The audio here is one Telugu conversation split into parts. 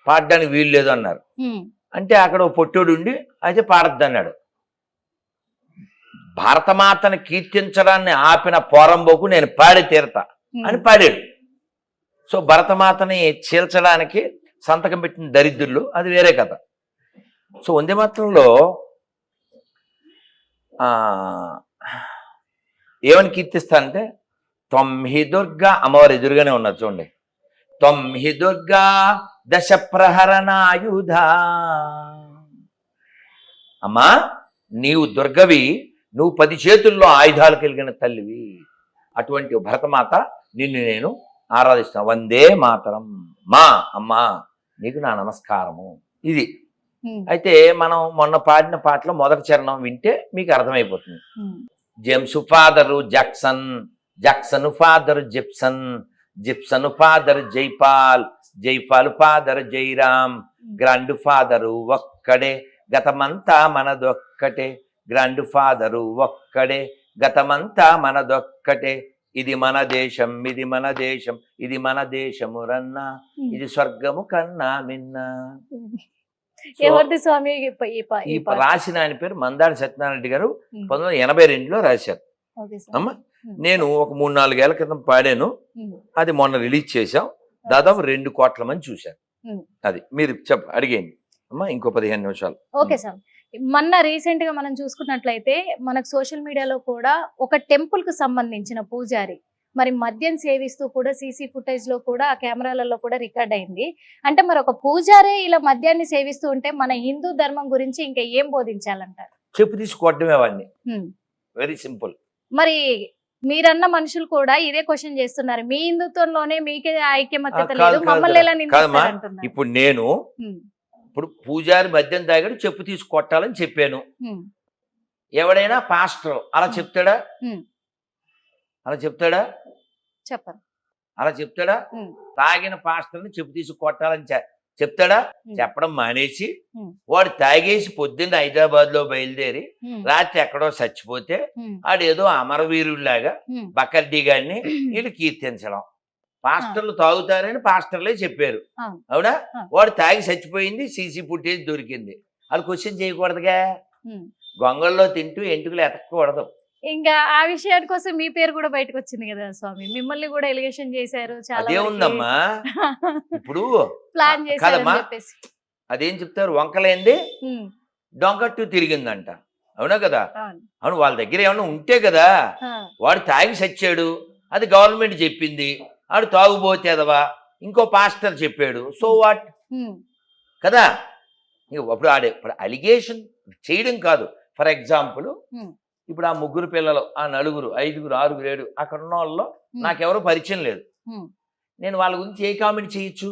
పాడడానికి వీలు లేదు అన్నారు. అంటే అక్కడ ఓ పొట్టోడు ఉండి అయితే పాడద్దు అన్నాడు. భారతమాతను కీర్తించడాన్ని ఆపిన పోరంబోకు నేను పాడి తీరతా అని పాడాడు. సో భరతమాతని చీల్చడానికి సంతకం పెట్టిన దరిద్రులు, అది వేరే కథ. సో వందే మాతరంలో ఏమని కీర్తిస్తానంటే, త్వమ్హి దుర్గా, అమ్మవారు ఎదురుగానే ఉన్నారు చూడండి. త్వమ్హి దుర్గా దశ ప్రహరణాయుధ. అమ్మా నీవు దుర్గవి, నువ్వు 10 చేతుల్లో ఆయుధాలు కలిగిన తల్లివి. అటువంటి భరతమాత నిన్ను నేను ఆరాధిస్తాను. వందే మాతరం. మా అమ్మా నీకు నా నమస్కారము. ఇది అయితే మనం మొన్న పాడిన పాటలో మొదటి చరణం వింటే మీకు అర్థమైపోతుంది. James father Jackson, Jackson father Gibson, Gibson father Jaipal, Jaipal father Jairam, grand father ఒక్కడే గతమంతా మనదొక్కటే, గ్రాండ్ ఫాదరు ఒక్కడే గతమంతా మనదొక్కటే, ఇది మన దేశం, ఇది మన దేశం, ఇది మన దేశము రన్నా, ఇది స్వర్గము కన్నా మిన్నా. ఎవరిది స్వామి? ఈ రాసిన ఆయన పేరు మందాడి సత్యనారాయణ రెడ్డి గారు 1982లో రాశారు. అమ్మ నేను ఒక 3-4 ఏళ్ల క్రితం పాడాను, అది మొన్న రిలీజ్ చేశాం. దాదాపు 2 కోట్ల మంది చూశారు. అది మీరు అడిగేయండి అమ్మా, ఇంకో 15 నిమిషాలు. Okay sir. మొన్న రీసెంట్ గా మనం చూసుకున్నట్లయితే మనకు సోషల్ మీడియాలో కూడా ఒక టెంపుల్ కు సంబంధించిన పూజారి మరి మద్యం సేవిస్తూ కూడా సీసీ ఫుటేజ్ లో కూడా ఆ కెమెరాలలో కూడా రికార్డ్ అయింది. అంటే మరి ఒక పూజారే ఇలా మద్యాన్ని సేవిస్తూ ఉంటే మన హిందూ ధర్మం గురించి ఇంకా ఏం బోధించాలంటారు? చెప్పు తీసుకోవడమే వాడిని. Very simple. మరి మీరన్న మనుషులు కూడా ఇదే క్వశ్చన్ చేస్తున్నారు, మీ హిందుత్వంలోనే మీకే ఐక్యమత్యత లేదు, మమ్మల్ని ఎలా నిందిస్తారంటున్నారు. ఇప్పుడు నేను ఇప్పుడు పూజారి మద్యం తాగాడు చెప్పు తీసి కొట్టాలని చెప్పాను. ఎవడైనా పాస్టర్ అలా చెప్తాడా? అలా చెప్తాడా? చెప్పరు. అలా చెప్తాడా? తాగిన పాస్టర్ని చెప్పు తీసి కొట్టాలని చెప్తాడా? చెప్పడం మానేసి వాడు తాగేసి పొద్దున్న హైదరాబాద్ లో బయలుదేరి రాత్రి ఎక్కడో చచ్చిపోతే ఆడేదో అమరవీరుడిలాగా బకర్డీ గారిని వీళ్ళు కీర్తించడం. పాస్టర్లు తాగుతారని పాస్టర్లే చెప్పారు, అవునా? వాడు తాగి చచ్చిపోయింది, సీసీ ఫుటేజ్ దొరికింది. అది క్వశ్చన్ చేయకూడదుగా. గొంగల్లో తింటూ ఎంటుకలు ఎతకూడదు. ఇంకా ఆ విషయాని కోసం మీ పేరు కూడా బయటకు వచ్చింది కదా స్వామి, మిమ్మల్ని కూడా ఎలిగేషన్ చేశారు. అదే ఉందమ్మా. ఇప్పుడు ప్లాన్ చేశారని చెప్పేసి అదేం చెప్తారు, వంకలేంది డొంకట్టు తిరిగిందంట, అవునా కదా? అవును, వాళ్ళ దగ్గర ఏమన్నా ఉంటే కదా. వాడు తాగి చచ్చాడు, అది గవర్నమెంట్ చెప్పింది. ఆడు తాగుబోతేదవా ఇంకో పాస్టర్ చెప్పాడు, సో వాట్ కదా. అప్పుడు ఆడే ఇప్పుడు అలిగేషన్ చేయడం కాదు. ఫర్ ఎగ్జాంపుల్ ఇప్పుడు ఆ 3 పిల్లలు, ఆ 4, 5, 6, 7 అక్కడ ఉన్న వాళ్ళలో నాకెవరూ పరిచయం లేదు. నేను వాళ్ళ గురించి ఏ కామెంట్ చేయొచ్చు?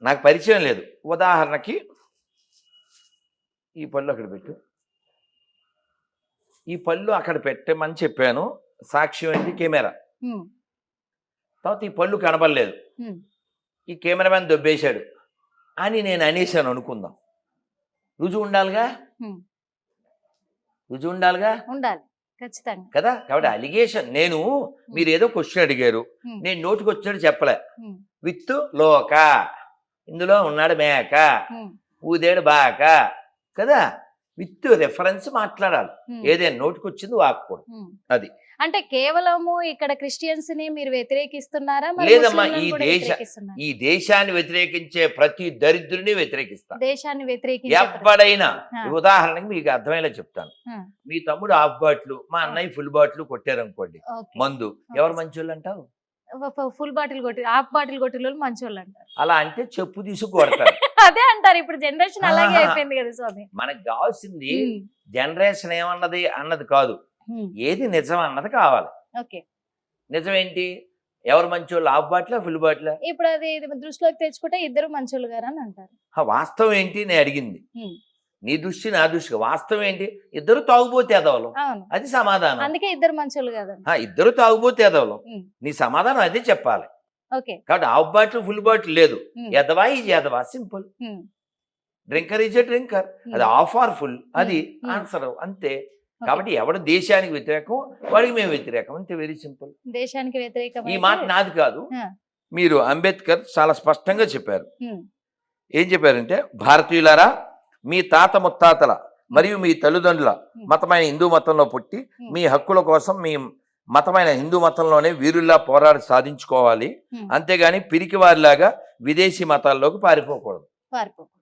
నాకు పరిచయం లేదు. ఉదాహరణకి ఈ పళ్ళు అక్కడ పెట్టు, ఈ పళ్ళు అక్కడ పెట్టమని చెప్పాను. సాక్ష్యం ఏంటి? కెమెరా. తర్వాత ఈ పళ్ళు కనబడలేదు, ఈ కెమెరామెన్ దొబ్బేశాడు అని నేను అనేసాను అనుకుందాం. రుజువు ఉండాలిగా, రుజువు ఉండాలిగా. ఉండాలి ఖచ్చితంగా కదా. కాబట్టి అలిగేషన్, నేను మీరు ఏదో క్వశ్చన్ అడిగారు, నేను నోటికి వచ్చాడు చెప్పలే. విత్ లోక, ఇందులో ఉన్నాడు మేక, ఊదేడు బాక కదా. విత్ రెఫరెన్స్ మాట్లాడాలి. ఏదైనా నోటికి వచ్చింది వాక్కూడదు. అది అంటే కేవలము ఇక్కడ క్రిస్టియన్స్ ని మీరు వ్యతిరేకిస్తున్నారా? లేదమ్మా, ఈ దేశాన్ని వ్యతిరేకించే ప్రతి దరిద్రుని వ్యతిరేకిస్తా. దేశాన్ని వ్యతిరేకించే ఎవడైనా, ఉదాహరణకి మీకు అర్థమయ్యేలా చెప్తాను. మీ తమ్ముడు హాఫ్ బాటిల్, మా అన్నయ్య ఫుల్ బాటిల్ కొట్టారు అనుకోండి మందు, ఎవరు మంచోళ్ళు అంటావు? ఫుల్ బాటిల్ కొట్టి హాఫ్ బాటిల్ కొట్టిన మంచోళ్ళు అంటారు. అలా అంటే చెప్పు తీసుకొడతారు. అదే అంటారు. ఇప్పుడు జనరేషన్ అలాగే అయిపోయింది కదా స్వామి. మనకు కావాల్సింది జనరేషన్ ఏమన్నది అన్నది కాదు, ఏది నిజం అన్నది కావాలి. నిజం ఏంటి? ఎవరు మంచోళ్ళు, హాఫ్ బాటిలా ఫుల్ బాటిలా? ఇప్పుడు అది దృష్టిలోకి తెచ్చుకుంటే ఇద్దరు మంచోళ్ళు గారు అని అంటారు. వాస్తవం ఏంటి నేను అడిగింది, నీ దృష్టి నా దృష్టి. వాస్తవం ఏంటి? ఇద్దరు తాగుబోతే ఎదవలం, అది సమాధానం. అందుకే ఇద్దరు మంచోళ్ళు కదా. ఇద్దరు తాగుబోతే ఎదవలం, నీ సమాధానం అదే చెప్పాలి. కాబట్టి హాఫ్ బాటిల్ ఫుల్ బాటిల్ లేదు, ఎదవా ఇది ఎదవా, simple. Drinker is a drinker, అది హాఫ్ ఆర్ ఫుల్, అది ఆన్సర్ అంతే. కాబట్టి ఎవడు దేశానికి వ్యతిరేకం వాడికి మేము వ్యతిరేకం, అంతే. Very simple. దేశానికి వ్యతిరేకం ఈ మాట నాది కాదు, మీరు అంబేద్కర్ చాలా స్పష్టంగా చెప్పారు. ఉమ్, ఏం చెప్పారంటే, భారతీయులారా, మీ తాత ముత్తాతల మరియు మీ తల్లిదండ్రుల మతమైన హిందూ మతంలో పుట్టి మీ హక్కుల కోసం మీ మతమైన హిందూ మతంలోనే వీరుల్లా పోరాడి సాధించుకోవాలి. అంతేగాని పిరికివారిలాగా విదేశీ మతాల్లోకి పారిపోకూడదు. పారిపోకూడదు.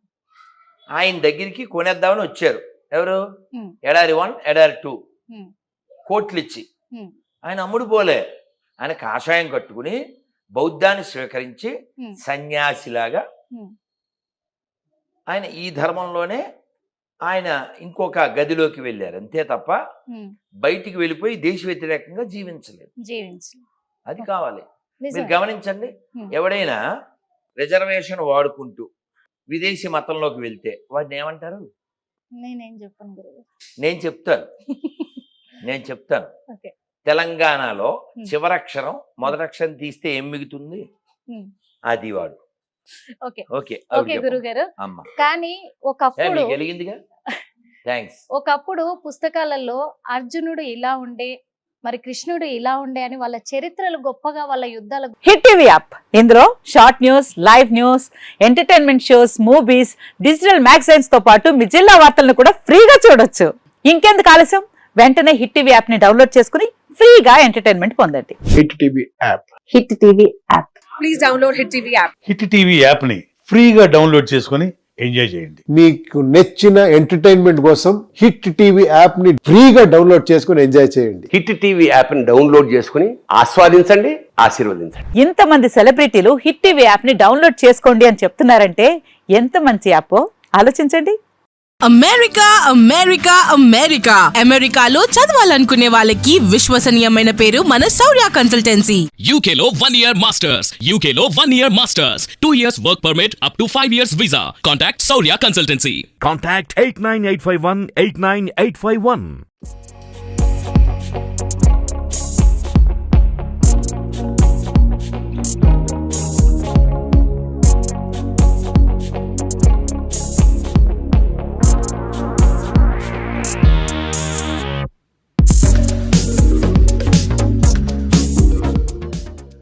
ఆయన దగ్గరికి కొనేద్దామని వచ్చారు. ఎవరు? ఉమ్, ఎడారి 1, ఎడారి 2 ఉమ్, కోట్లు ఇచ్చి. ఉమ్, ఆయన అమ్ముడు పోలే. ఆయన కాషాయం కట్టుకుని బౌద్ధాన్ని స్వీకరించి ఉమ్, సన్యాసిలాగా ఉమ్, ఆయన ఈ ధర్మంలోనే ఆయన ఇంకొక గదిలోకి వెళ్ళారు. అంతే తప్ప ఉమ్, బయటికి వెళ్ళిపోయి దేశ వ్యతిరేకంగా జీవించలేదు. జీవించు. అది కావాలి. మీరు నిజమే. గమనించండి, ఉమ్, ఎవడైనా రిజర్వేషన్ వాడుకుంటూ విదేశీ మతంలోకి వెళ్తే వాడిని ఏమంటారు? నేనేం చెప్పను గురువు. నేను చెప్తాను. ఓకే. తెలంగాణలో ఉమ్. చివరక్షరం మొదటక్షరం తీస్తే ఏం మిగుతుంది? ఉమ్, అది వాడు. ఓకే. ఓకే ఓకే గురువు గారు. అమ్మ కానీ ఒకప్పుడు గెలిగిందిగా. థ్యాంక్స్. ఒకప్పుడు పుస్తకాలలో అర్జునుడు ఇలా ఉండే, మరి కృష్ణుడు ఇలా ఉండే అని వాళ్ళ చరిత్రలు గొప్పగా, వాళ్ళ యుద్ధాల హిట్ టీవీ యాప్ ఇందులో short news, live news, entertainment shows, movies, digital magazines తో పాటు మీ జిల్లా వార్తలను కూడా ఫ్రీగా చూడొచ్చు. ఇంకెందుకు ఆలస్యం, వెంటనే హిట్ టీవీ యాప్ ని డౌన్లోడ్ చేసుకుని ఫ్రీగా ఎంటర్టైన్మెంట్ పొందండి. Hit TV app. Hit TV app. Please download Hit TV app. Hit TV యాప్ని ఫ్రీగా డౌన్లోడ్ చేసుకొని ఎంజాయ్ చేయండి. మీకు నచ్చిన ఎంటర్టైన్మెంట్ కోసం హిట్ టీవీ యాప్ ని ఫ్రీగా డౌన్లోడ్ చేసుకుని ఎంజాయ్ చేయండి. హిట్ టీవీ యాప్ని డౌన్లోడ్ చేసుకుని ఆస్వాదించండి, ఆశీర్వదించండి. ఇంతమంది సెలబ్రిటీలు హిట్ టీవీ యాప్ ని డౌన్లోడ్ చేసుకోండి అని చెప్తున్నారంటే ఎంత మంచి యాప్ ఆలోచించండి. అమెరికా అమెరికాలో చదవాలనుకునే వాళ్ళకి విశ్వసనీయమైన పేరు మన శౌర్య consultancy. UK Law 1 Year Masters. UK Law 1 Year Masters. 2 years work permit up to 5 years visa. Contact Saurya Consultancy. Contact 89851 89851.